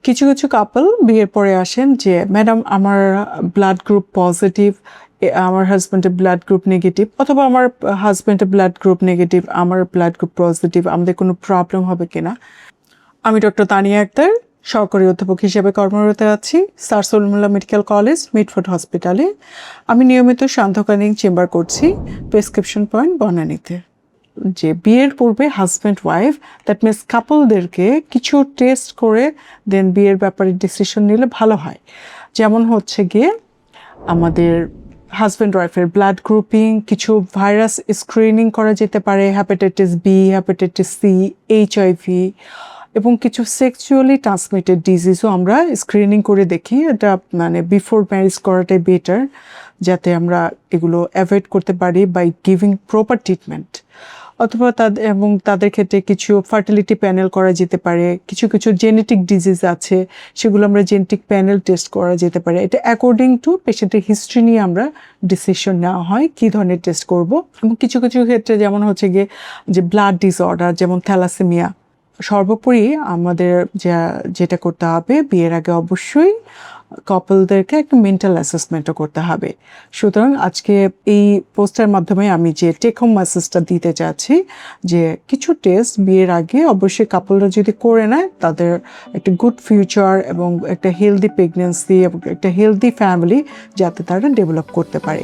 কিছু কিছু কাপল বিয়ের পরে আসেন যে ম্যাডাম আমার ব্লাড গ্রুপ পজিটিভ, আমার হাজব্যান্ডের ব্লাড গ্রুপ নেগেটিভ, অথবা আমার হাজব্যান্ডের ব্লাড গ্রুপ নেগেটিভ, আমার ব্লাড গ্রুপ পজিটিভ, আমাদের কোনো প্রবলেম হবে কিনা। আমি ডক্টর তানিয়া আক্তার, সহকারী অধ্যাপক হিসেবে কর্মরত আছি sir Salimullah medical college, Mitford হসপিটালে। আমি নিয়মিত সান্ধ্যকালীন চেম্বার করছি প্রেসক্রিপশন পয়েন্ট বনানীতে। যে বিয়ের পূর্বে হাজব্যান্ড ওয়াইফ, দ্যাট মিনস কাপলদেরকে কিছু টেস্ট করে দেন বিয়ের ব্যাপারে ডিসিশন নিলে ভালো হয়। যেমন হচ্ছে গিয়ে আমাদের হাজব্যান্ড ওয়াইফের ব্লাড গ্রুপিং, কিছু ভাইরাস স্ক্রিনিং করা যেতে পারে, hepatitis B, hepatitis C, HIV, এবং কিছু সেক্সুয়ালি ট্রান্সমিটেড ডিজিজও আমরা স্ক্রিনিং করে দেখি। এটা মানে বিফোর ম্যারেজ করাটাই বেটার, যাতে আমরা এগুলো অ্যাভয়েড করতে পারি বাই গিভিং প্রপার ট্রিটমেন্ট। অথবা তাদের ক্ষেত্রে কিছু ফার্টিলিটি প্যানেল করা যেতে পারে। কিছু কিছু জেনেটিক ডিজিজ আছে, সেগুলো আমরা জেনেটিক প্যানেল টেস্ট করা যেতে পারে। এটা অ্যাকর্ডিং টু পেশেন্টের হিস্ট্রি নিয়ে আমরা ডিসিশন নেওয়া হয় কী ধরনের টেস্ট করব। এবং কিছু কিছু ক্ষেত্রে যেমন হচ্ছে গিয়ে যে ব্লাড ডিসঅর্ডার, যেমন থ্যালাসেমিয়া, সর্বোপরি আমাদের যেটা করতে হবে বিয়ের আগে অবশ্যই কাপলদেরকে একটা মেন্টাল অ্যাসেসমেন্টও করতে হবে। সুতরাং আজকে এই পোস্টের মাধ্যমে আমি যে টেক হোম মেসেজটা দিতে চাচ্ছি যে কিছু টেস্ট বিয়ের আগে অবশ্যই কাপলরা যদি করে নেয়, তাদের একটা গুড ফিউচার এবং একটা হেলদি প্রেগনেন্সি এবং একটা হেলদি ফ্যামিলি যাতে তারা ডেভেলপ করতে পারে।